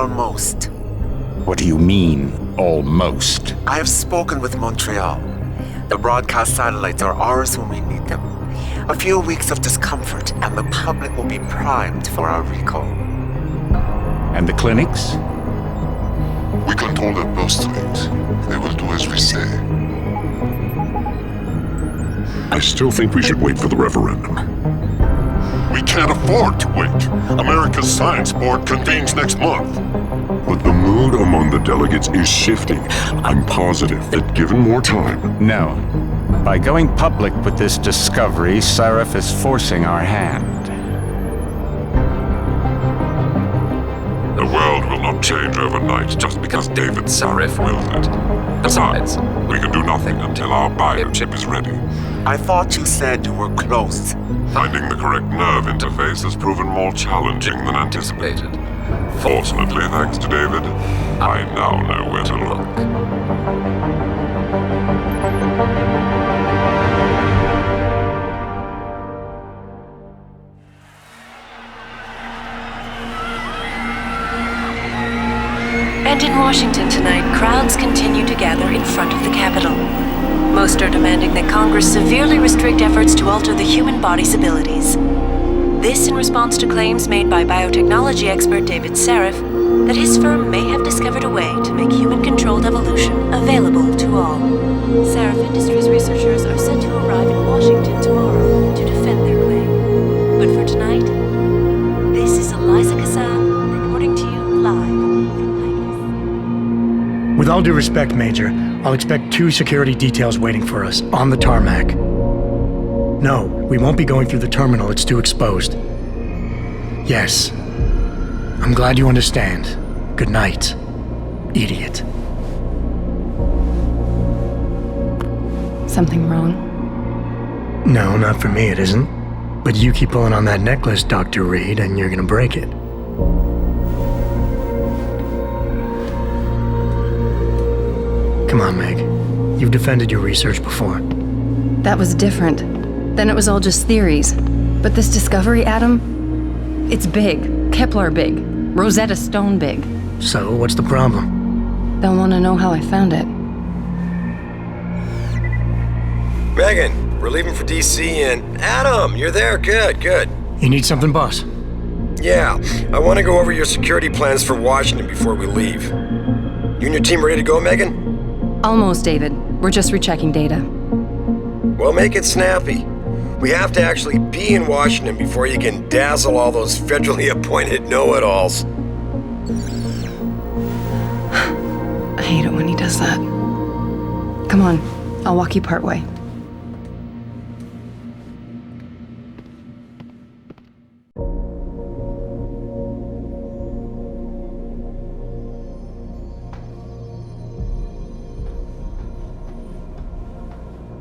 Almost. What do you mean, almost? I have spoken with Montreal. The broadcast satellites are ours when we need them. A few weeks of discomfort, and the public will be primed for our recall. And the clinics? We control their birth rate. They will do as we say. I still think we should wait for the referendum. We can't afford to wait. America's Science Board convenes next month. But the mood among the delegates is shifting. I'm positive that given more time... No. By going public with this discovery, Sarif is forcing our hand. The world will not change overnight just because David Sarif willed it. Besides, we can do nothing until our biochip is ready. I thought you said you were close. Finding the correct nerve interface has proven more challenging than anticipated. Fortunately, thanks to David, I now know where to look. And in Washington tonight, crowds continue to gather in front of the Capitol. Most are demanding that Congress severely restrict efforts to alter the human body's abilities. This in response to claims made by biotechnology expert David Sarif that his firm may have discovered a way to make human-controlled evolution available to all. Sarif Industries researchers are set to arrive in Washington tomorrow to defend their claim. But for tonight, this is Eliza Kassan reporting to you live. With all due respect, Major, I'll expect 2 security details waiting for us, on the tarmac. No, we won't be going through the terminal, it's too exposed. Yes. I'm glad you understand. Good night, idiot. Something wrong? No, not for me it isn't. But you keep pulling on that necklace, Dr. Reed, and you're gonna break it. Come on, Meg. You've defended your research before. That was different. Then it was all just theories. But this discovery, Adam, it's big. Kepler big. Rosetta Stone big. So, what's the problem? They'll want to know how I found it. Megan, we're leaving for DC and... Adam, you're there. Good, good. You need something, boss? Yeah, I want to go over your security plans for Washington before we leave. You and your team ready to go, Megan? Almost, David. We're just rechecking data. Well, make it snappy. We have to actually be in Washington before you can dazzle all those federally appointed know-it-alls. I hate it when he does that. Come on, I'll walk you part way.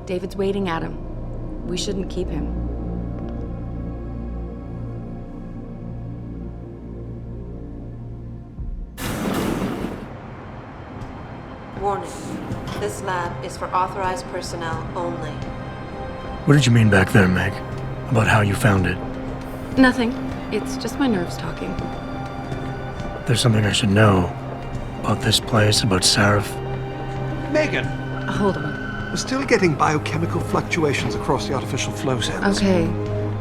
David's waiting, Adam. We shouldn't keep him. Warning. This lab is for authorized personnel only. What did you mean back there, Meg? About how you found it? Nothing. It's just my nerves talking. There's something I should know. About this place, about Sarif. Megan! Hold on. We're still getting biochemical fluctuations across the artificial flow cells. Okay.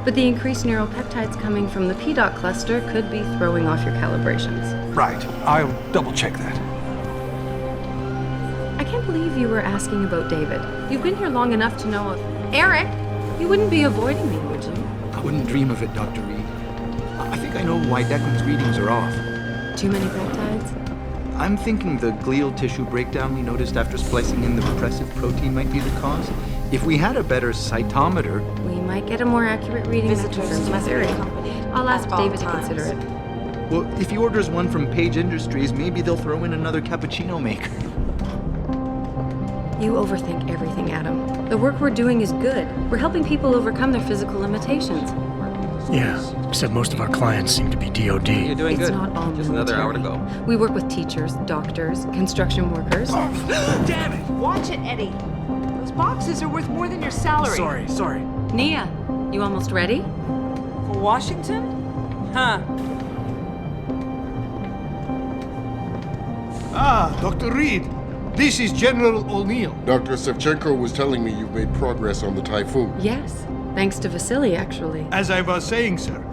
But the increased neural peptides coming from the PDOT cluster could be throwing off your calibrations. Right. I'll double-check that. I can't believe you were asking about David. You've been here long enough to know... Eric! You wouldn't be avoiding me, would you? I wouldn't dream of it, Dr. Reed. I think I know why Declan's readings are off. Too many peptides? I'm thinking the glial tissue breakdown we noticed after splicing in the repressive protein might be the cause. If we had a better cytometer... We might get a more accurate reading. Visitors must be accompanied. I'll ask David to times. consider it. Well, if he orders one from Page Industries, maybe they'll throw in another cappuccino maker. You overthink everything, Adam. The work we're doing is good. We're helping people overcome their physical limitations. Yeah, except most of our clients seem to be DOD. You're doing It's good. not all Just another hour to go. We work with teachers, doctors, construction workers. Oh, damn it! Watch it, Eddie. Those boxes are worth more than your salary. Sorry. Nia, you almost ready? For Washington? Huh. Ah, Dr. Reed. This is General O'Neill. Dr. Sevchenko was telling me you've made progress on the Typhoon. Yes, thanks to Vasily, actually. As I was saying, sir,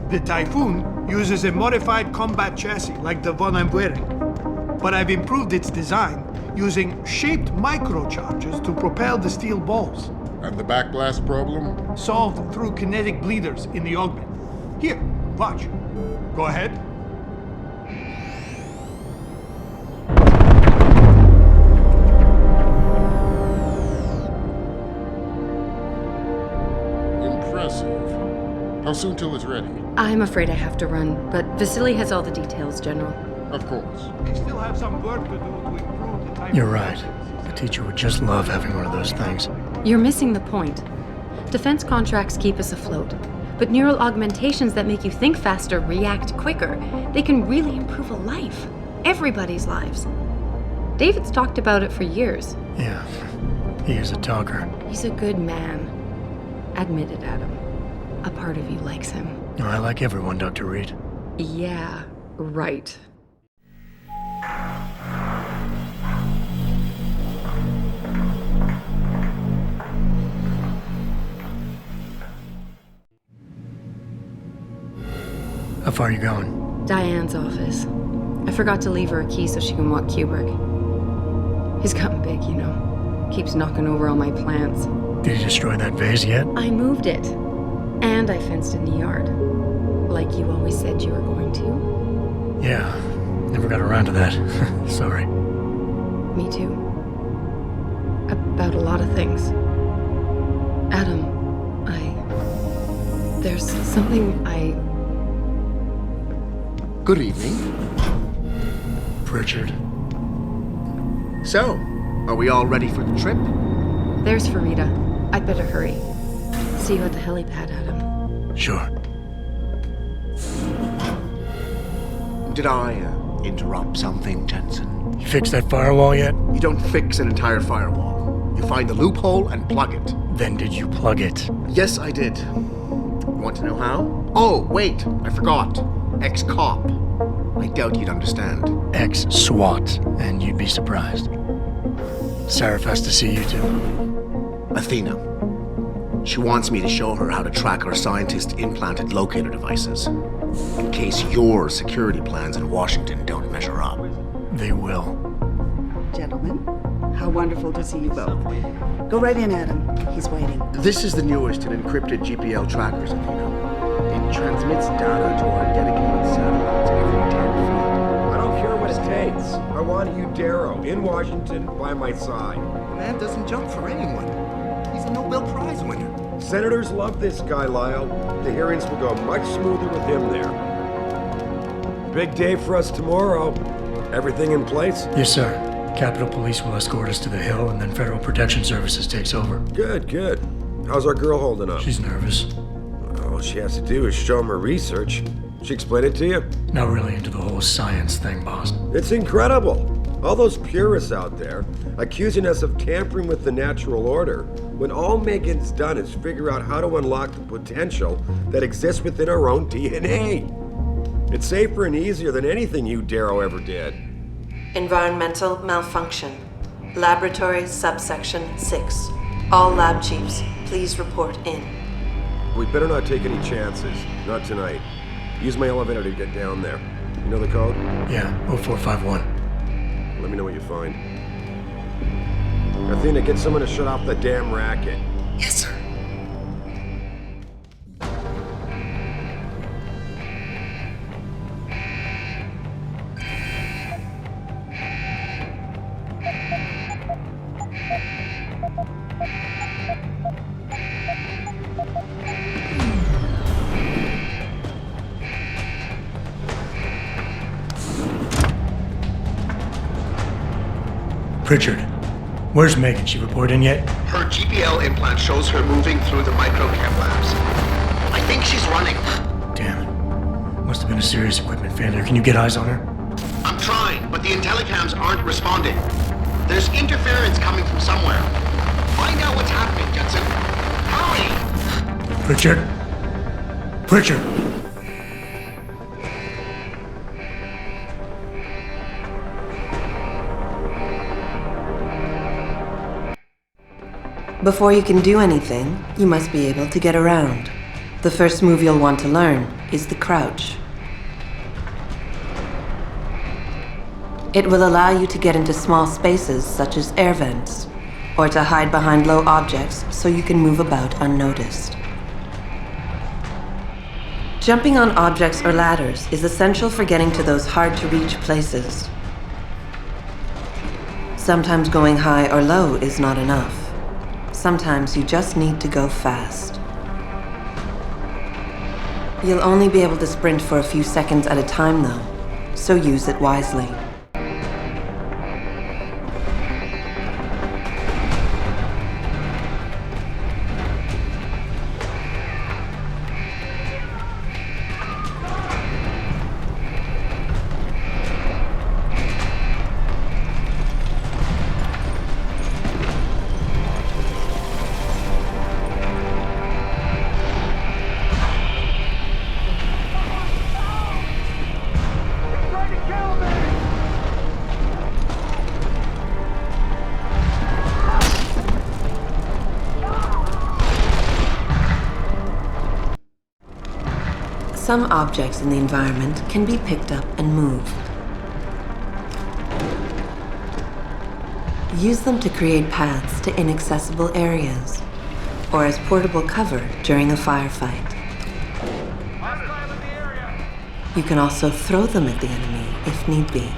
the Typhoon uses a modified combat chassis like the one I'm wearing. But I've improved its design using shaped microcharges to propel the steel balls. And the backblast problem? Solved through kinetic bleeders in the augment. Here, watch. Go ahead. Impressive. How soon till it's ready? I'm afraid I have to run, but Vasily has all the details, General. Of course. We still have some work to do to improve the Typhoon. You're right. The teacher would just love having one of those things. You're missing the point. Defense contracts keep us afloat, but neural augmentations that make you think faster react quicker. They can really improve a life. Everybody's lives. David's talked about it for years. Yeah, he is a talker. He's a good man. Admit it, Adam. A part of you likes him. I like everyone, Dr. Reed. Yeah, right. How far are you going? Diane's office. I forgot to leave her a key so she can walk Kubrick. He's gotten big, you know. Keeps knocking over all my plants. Did you destroy that vase yet? I moved it. And I fenced in the yard. Like you always said you were going to. Yeah, never got around to that. Sorry. Me too. About a lot of things. Adam, there's something Good evening. Pritchard. So, are we all ready for the trip? There's Farida. I'd better hurry. See you at the helipad, Adam. Sure. Did I interrupt something, Jensen? You fixed that firewall yet? You don't fix an entire firewall. You find the loophole and plug it. Then did you plug it? Yes, I did. Want to know how? Oh, wait, I forgot. Ex-cop. I doubt you'd understand. Ex-SWAT, and you'd be surprised. Sarif has to see you too. Athena. She wants me to show her how to track our scientist-implanted locator devices. In case your security plans in Washington don't measure up. They will. Gentlemen, how wonderful to see you both. Go right in, Adam. He's waiting. This is the newest in encrypted GPL trackers, Athena. It transmits data to our dedicated satellites every 10 feet. I don't care what it takes. I want you, Darrow, in Washington, by my side. The man doesn't jump for anyone. He's a Nobel Prize winner. Senators love this guy, Lyle. The hearings will go much smoother with him there. Big day for us tomorrow. Everything in place? Yes, sir. Capitol Police will escort us to the Hill, and then Federal Protection Services takes over. Good, good. How's our girl holding up? She's nervous. All she has to do is show him her research. She explain it to you? Not really into the whole science thing, boss. It's incredible. All those purists out there accusing us of tampering with the natural order, when all Megan's done is figure out how to unlock the potential that exists within our own DNA. It's safer and easier than anything you, Darrow, ever did. Environmental malfunction. Laboratory subsection 6. All lab chiefs, please report in. We better not take any chances. Not tonight. Use my elevator to get down there. You know the code? Yeah, 0451. Let me know what you find. Athena, get someone to shut off the damn racket. Yes, sir. Pritchard, where's Megan? She report in yet? Her GPL implant shows her moving through the microcam labs. I think she's running. Damn it. Must have been a serious equipment failure. Can you get eyes on her? I'm trying, but the intellicams aren't responding. There's interference coming from somewhere. Find out what's happening, Jensen. Hurry! Pritchard? Pritchard! Before you can do anything, you must be able to get around. The first move you'll want to learn is the crouch. It will allow you to get into small spaces such as air vents, or to hide behind low objects so you can move about unnoticed. Jumping on objects or ladders is essential for getting to those hard-to-reach places. Sometimes going high or low is not enough. Sometimes you just need to go fast. You'll only be able to sprint for a few seconds at a time though, so use it wisely. Some objects in the environment can be picked up and moved. Use them to create paths to inaccessible areas, or as portable cover during a firefight. You can also throw them at the enemy if need be.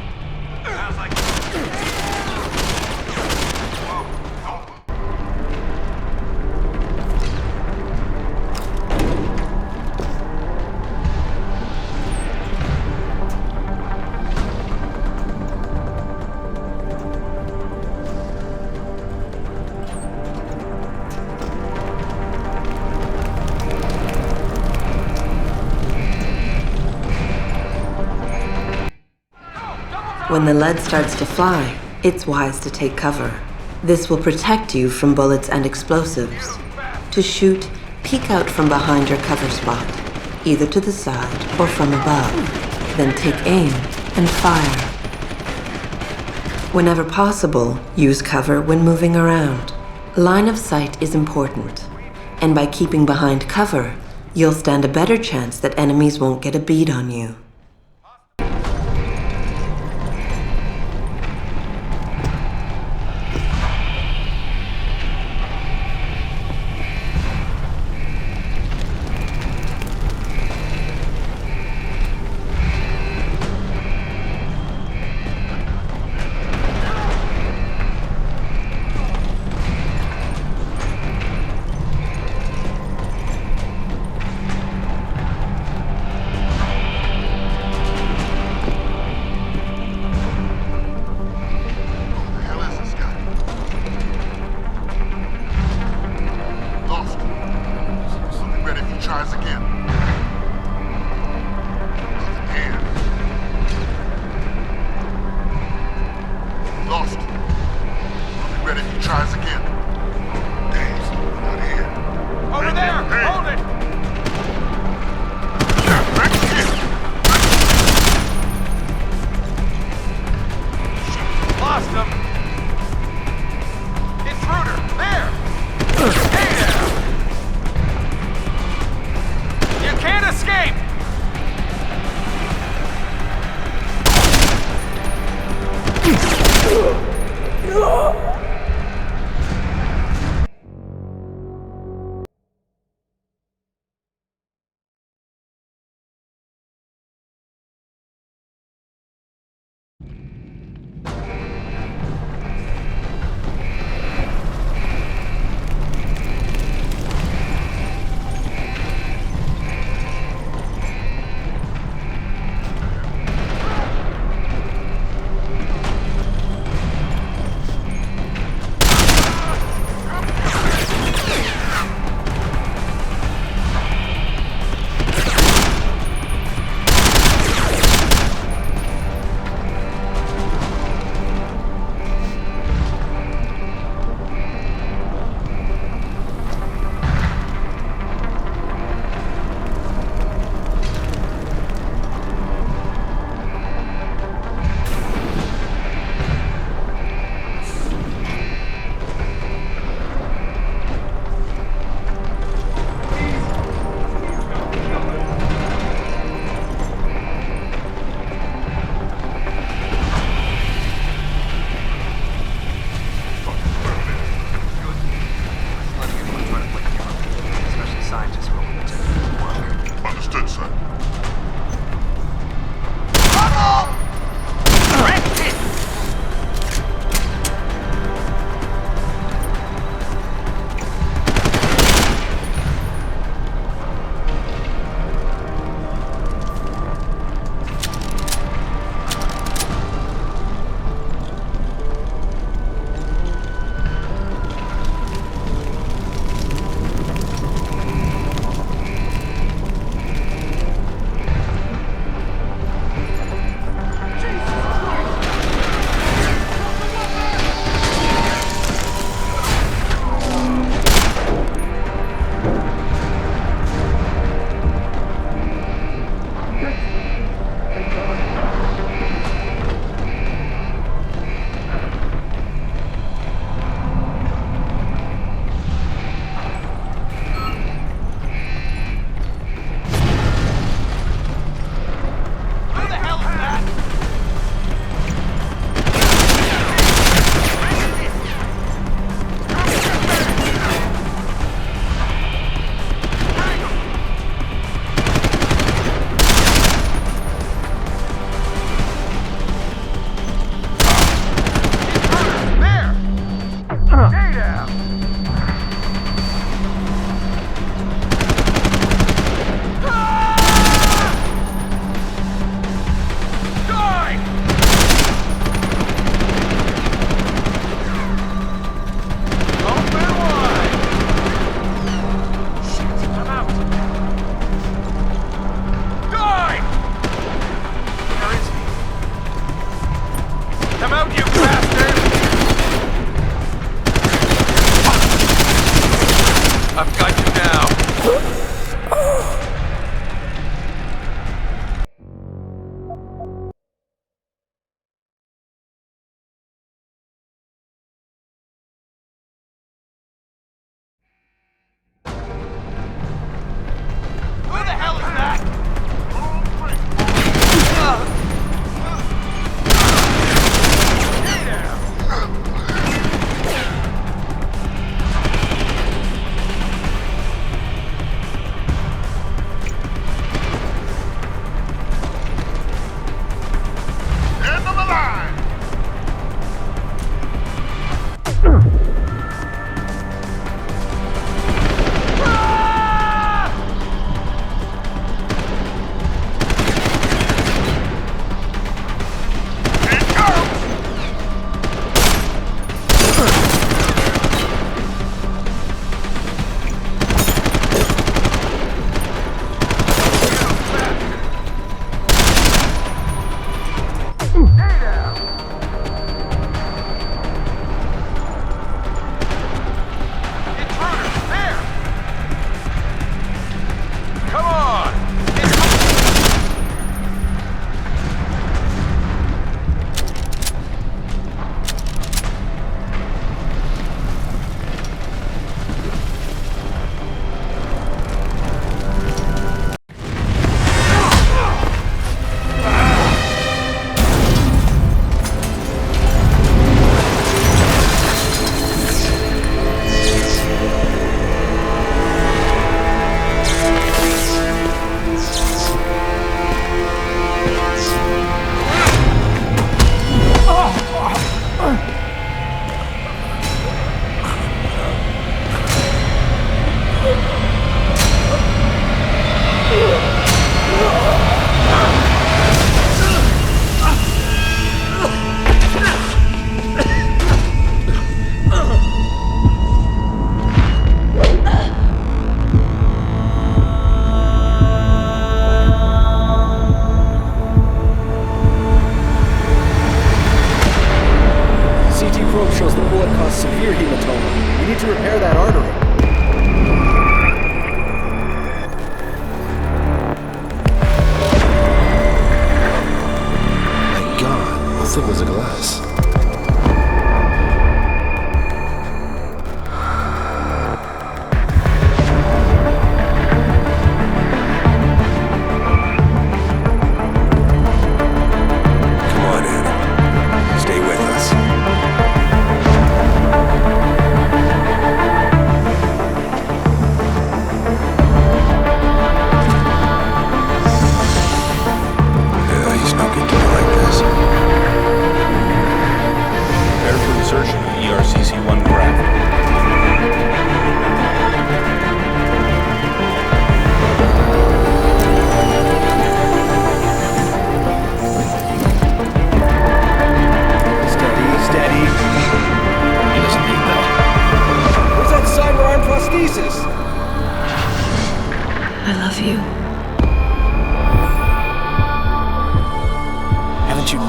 When the lead starts to fly, it's wise to take cover. This will protect you from bullets and explosives. To shoot, peek out from behind your cover spot, either to the side or from above. Then take aim and fire. Whenever possible, use cover when moving around. Line of sight is important, and by keeping behind cover, you'll stand a better chance that enemies won't get a bead on you.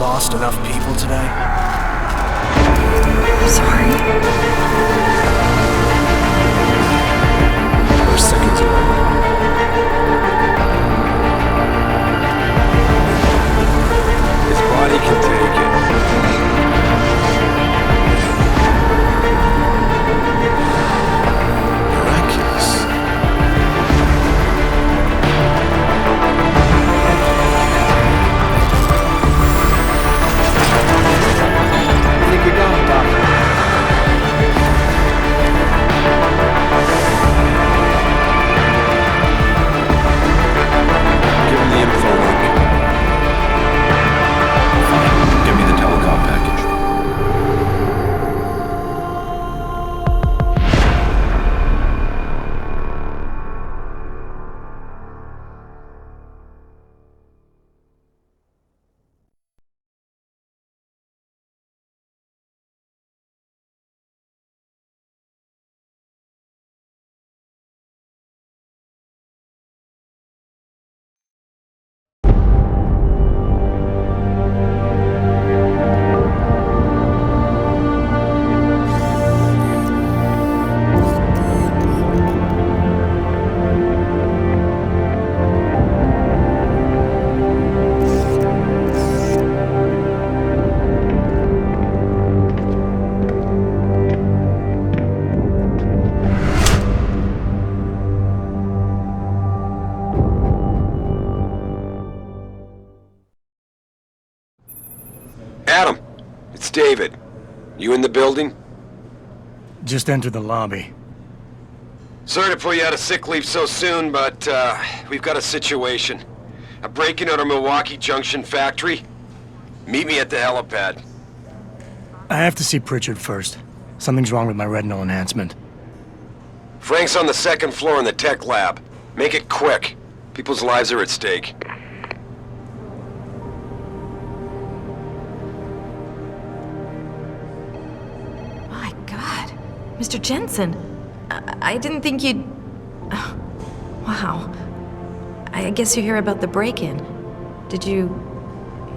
lost enough people today? I'm sorry. We're seconds away. His body can take it. Miraculous. I think you're gone, Doctor. It's David. You in the building? Just entered the lobby. Sorry to pull you out of sick leave so soon, but we've got a situation. A break-in at our Milwaukee Junction factory. Meet me at the helipad. I have to see Pritchard first. Something's wrong with my retinal enhancement. Frank's on the second floor in the tech lab. Make it quick. People's lives are at stake. My God. Mr. Jensen, I didn't think you'd... Wow. I guess you hear about the break-in. Did you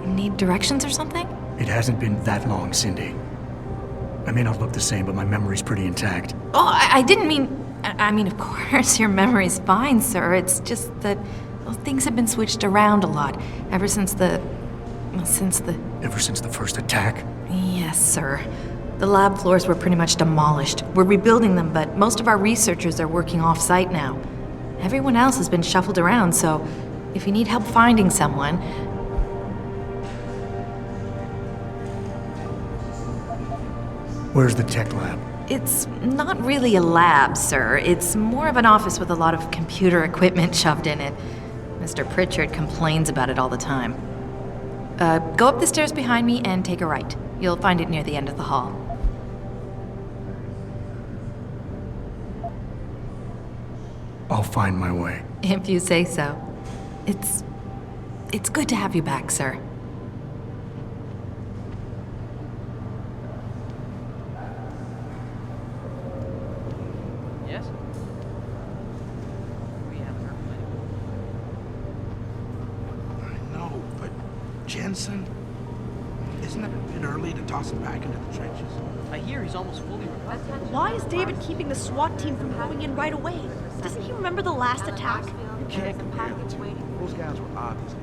need directions or something? It hasn't been that long, Cindy. I may not look the same, but my memory's pretty intact. Oh, I didn't mean... I mean, of course, your memory's fine, sir. It's just that things have been switched around a lot ever since the... Ever since the first attack? Yes, sir. The lab floors were pretty much demolished. We're rebuilding them, but most of our researchers are working off-site now. Everyone else has been shuffled around, so if you need help finding someone... Where's the tech lab? It's not really a lab, sir. It's more of an office with a lot of computer equipment shoved in it. Mr. Pritchard complains about it all the time. Go up the stairs behind me and take a right. You'll find it near the end of the hall. I'll find my way. If you say so. It's good to have you back, sir. Yes? We haven't heard from anyone. I know, but Jensen, isn't it a bit early to toss him back into the trenches? I hear he's almost fully recovered. Why is David keeping the SWAT team from going in right away? Doesn't he remember the last attack? You can't compare the two. Those guys were obviously...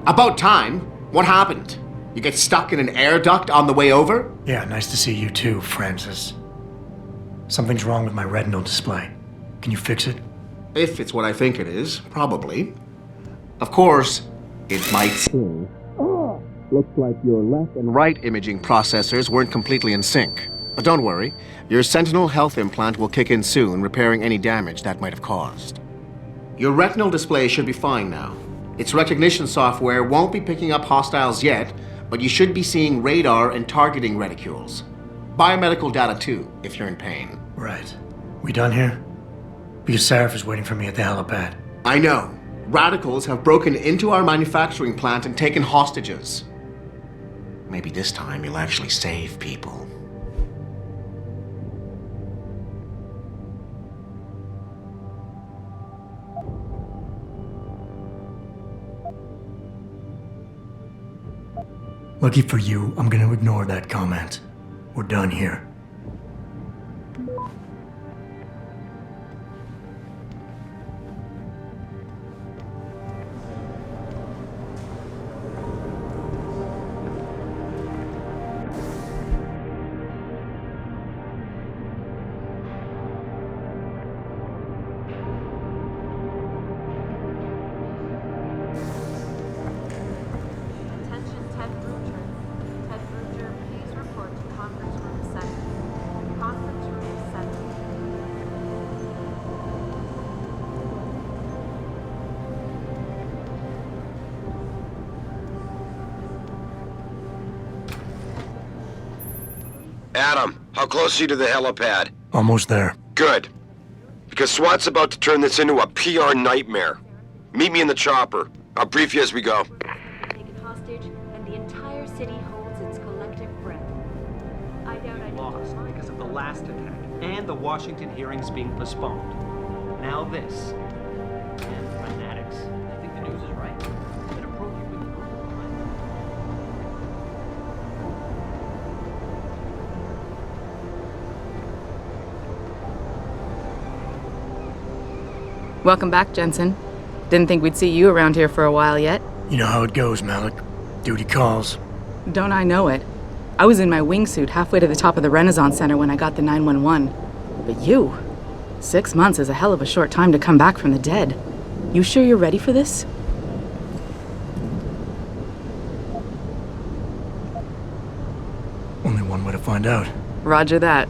About time. What happened? You get stuck in an air duct on the way over? Yeah, nice to see you too, Francis. Something's wrong with my retinal display. Can you fix it? If it's what I think it is, probably. Of course, it might still. Looks like your left and right imaging processors weren't completely in sync. But don't worry, your Sentinel health implant will kick in soon, repairing any damage that might have caused. Your retinal display should be fine now. Its recognition software won't be picking up hostiles yet, but you should be seeing radar and targeting reticules. Biomedical data too, if you're in pain. Right. We done here? Because Sarif is waiting for me at the helipad. I know. Radicals have broken into our manufacturing plant and taken hostages. Maybe this time you'll actually save people. Lucky for you, I'm gonna ignore that comment. We're done here. Adam, how close are you to the helipad? Almost there. Good. Because SWAT's about to turn this into a PR nightmare. Meet me in the chopper. I'll brief you as we go. Taken hostage, and the entire city holds its collective breath. I doubt I Lost because of the last attack and the Washington hearings being postponed. Now this. And fanatics. I think the news is right. That approach you with Welcome back, Jensen. Didn't think we'd see you around here for a while yet. You know how it goes, Malik. Duty calls. Don't I know it? I was in my wingsuit halfway to the top of the Renaissance Center when I got the 911. But you, 6 months is a hell of a short time to come back from the dead. You sure you're ready for this? Only one way to find out. Roger that.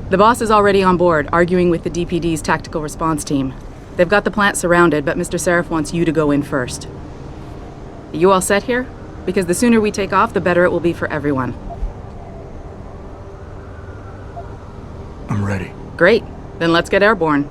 The boss is already on board, arguing with the DPD's tactical response team. They've got the plant surrounded, but Mr. Sarif wants you to go in first. You all set here? Because the sooner we take off, the better it will be for everyone. I'm ready. Great. Then let's get airborne.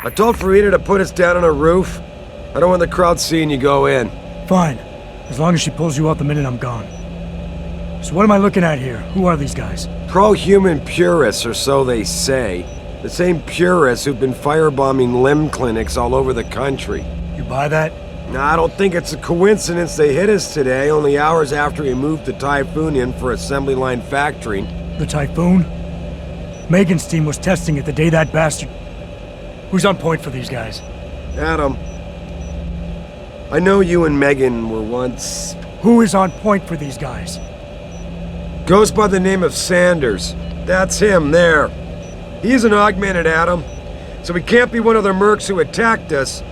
I told Farida to put us down on a roof. I don't want the crowd seeing you go in. Fine. As long as she pulls you out the minute I'm gone. So what am I looking at here? Who are these guys? Pro-human purists, or so they say. The same purists who've been firebombing limb clinics all over the country. You buy that? Nah, I don't think it's a coincidence they hit us today, only hours after we moved the Typhoon in for assembly line factory. The Typhoon? Megan's team was testing it the day that bastard... Who's on point for these guys? Adam. I know you and Megan were once... Who is on point for these guys? Goes by the name of Sanders. That's him, there. He's an augmented Adam, so he can't be one of the mercs who attacked us,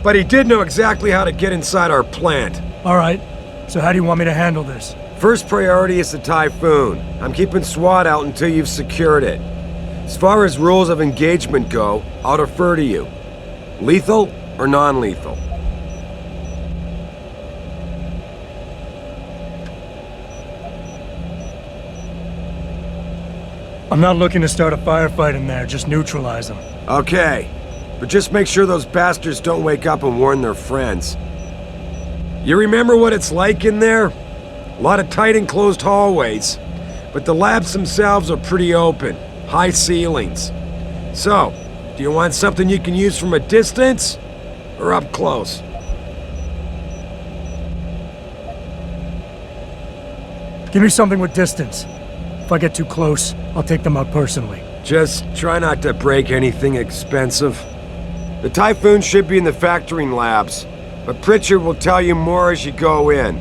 but he did know exactly how to get inside our plant. Alright, so how do you want me to handle this? First priority is the Typhoon. I'm keeping SWAT out until you've secured it. As far as rules of engagement go, I'll defer to you. Lethal or non-lethal? I'm not looking to start a firefight in there, just neutralize them. Okay, but just make sure those bastards don't wake up and warn their friends. You remember what it's like in there? A lot of tight enclosed hallways, but the labs themselves are pretty open. High ceilings. So, do you want something you can use from a distance, or up close? Give me something with distance. If I get too close, I'll take them out personally. Just try not to break anything expensive. The Typhoon should be in the factoring labs, but Pritchard will tell you more as you go in.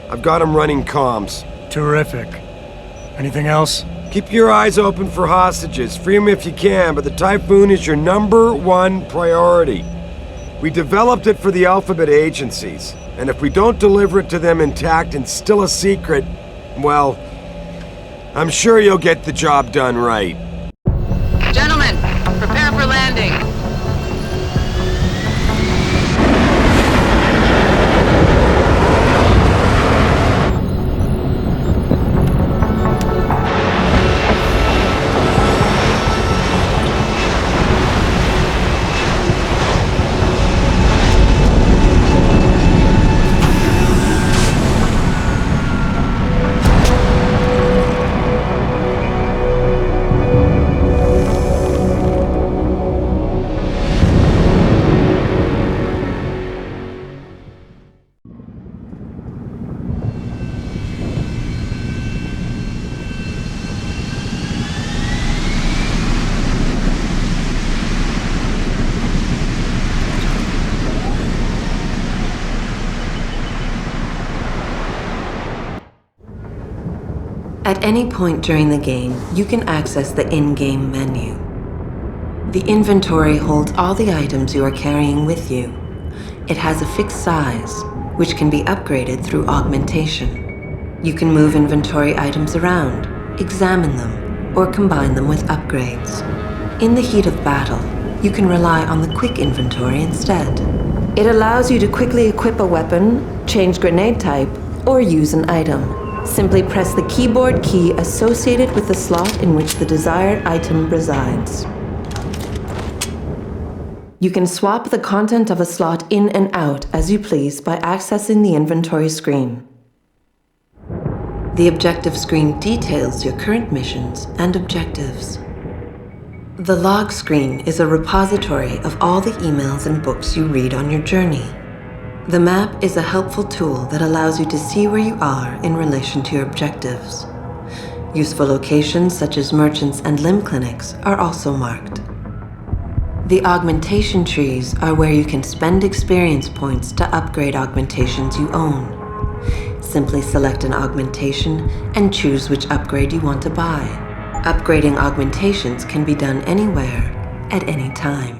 I've got him running comms. Terrific. Anything else? Keep your eyes open for hostages. Free them if you can, but the Typhoon is your #1 priority. We developed it for the Alphabet agencies, and if we don't deliver it to them intact and still a secret, well, I'm sure you'll get the job done right. Gentlemen, prepare for landing. At any point during the game, you can access the in-game menu. The inventory holds all the items you are carrying with you. It has a fixed size, which can be upgraded through augmentation. You can move inventory items around, examine them, or combine them with upgrades. In the heat of battle, you can rely on the quick inventory instead. It allows you to quickly equip a weapon, change grenade type, or use an item. Simply press the keyboard key associated with the slot in which the desired item resides. You can swap the content of a slot in and out as you please by accessing the inventory screen. The objective screen details your current missions and objectives. The log screen is a repository of all the emails and books you read on your journey. The map is a helpful tool that allows you to see where you are in relation to your objectives. Useful locations such as merchants and limb clinics are also marked. The augmentation trees are where you can spend experience points to upgrade augmentations you own. Simply select an augmentation and choose which upgrade you want to buy. Upgrading augmentations can be done anywhere, at any time.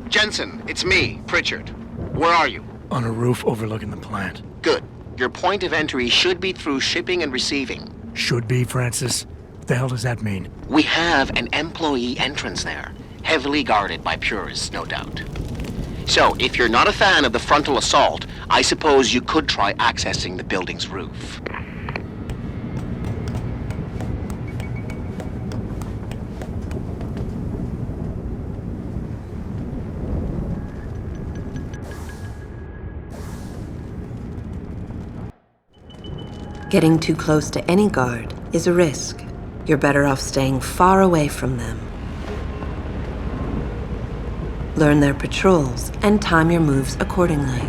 Jensen, it's me, Pritchard. Where are you? On a roof overlooking the plant. Good. Your point of entry should be through shipping and receiving. Should be, Francis. What the hell does that mean? We have an employee entrance there, heavily guarded by purists, no doubt. So, if you're not a fan of the frontal assault, I suppose you could try accessing the building's roof. Getting too close to any guard is a risk. You're better off staying far away from them. Learn their patrols and time your moves accordingly.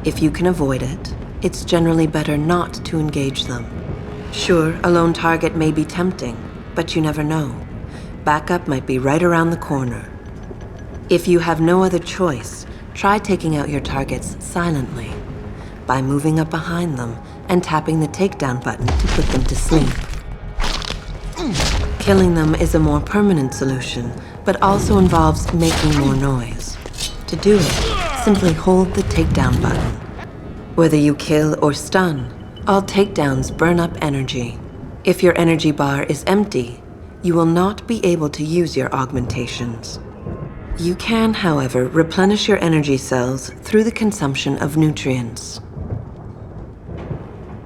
If you can avoid it, it's generally better not to engage them. Sure, a lone target may be tempting, but you never know. Backup might be right around the corner. If you have no other choice, try taking out your targets silently by moving up behind them and tapping the takedown button to put them to sleep. Killing them is a more permanent solution, but also involves making more noise. To do it, simply hold the takedown button. Whether you kill or stun, all takedowns burn up energy. If your energy bar is empty, you will not be able to use your augmentations. You can, however, replenish your energy cells through the consumption of nutrients.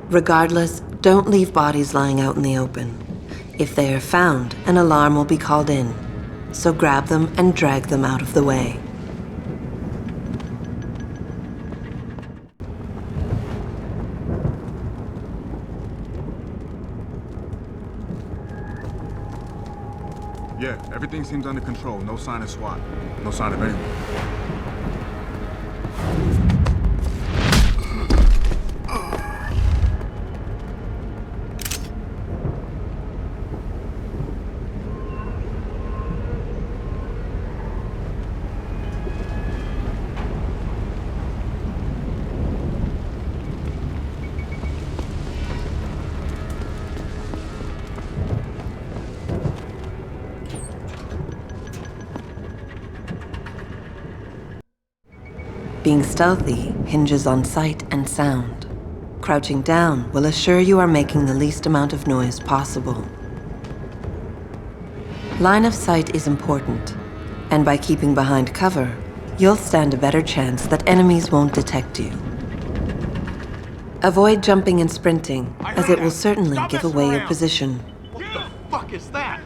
Regardless, don't leave bodies lying out in the open. If they are found, an alarm will be called in, so grab them and drag them out of the way. Yeah, everything seems under control. No sign of SWAT. No sign of anyone. Being stealthy hinges on sight and sound. Crouching down will assure you are making the least amount of noise possible. Line of sight is important, and by keeping behind cover, you'll stand a better chance that enemies won't detect you. Avoid jumping and sprinting, as it will certainly give away your position. What the fuck is that?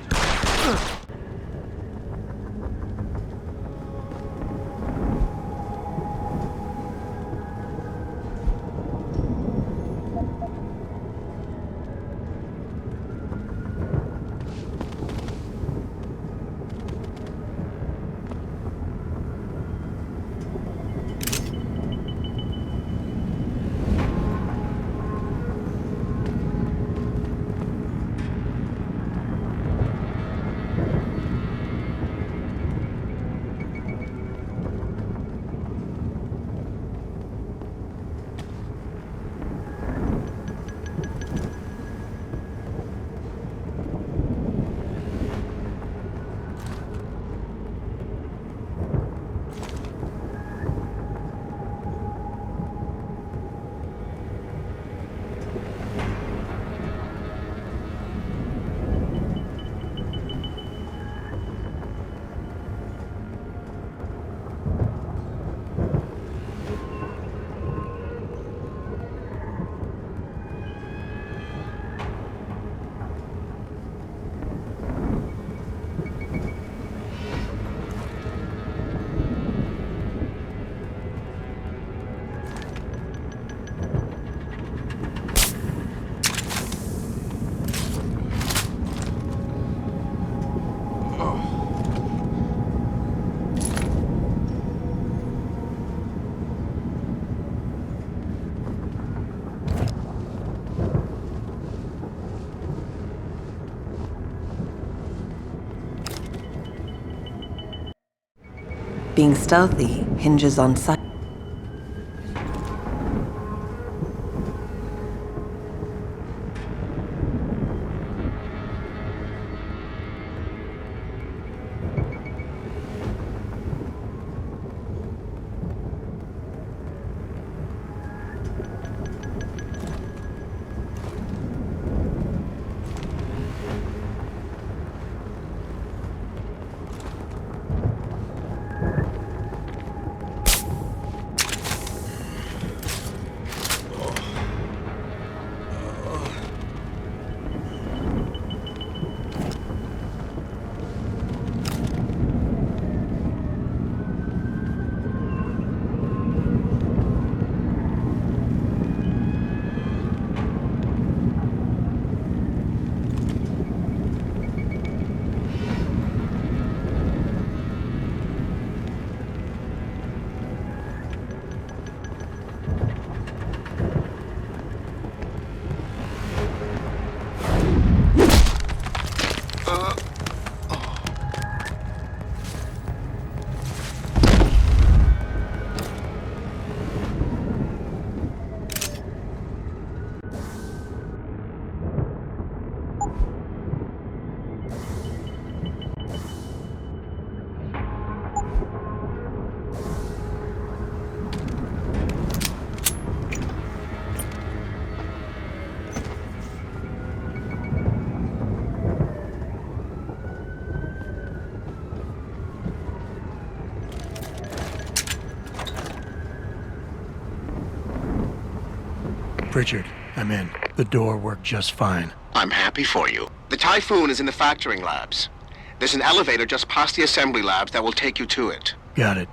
Being stealthy hinges on sight. Pritchard, I'm in. The door worked just fine. I'm happy for you. The Typhoon is in the factoring labs. There's an elevator just past the assembly labs that will take you to it. Got it.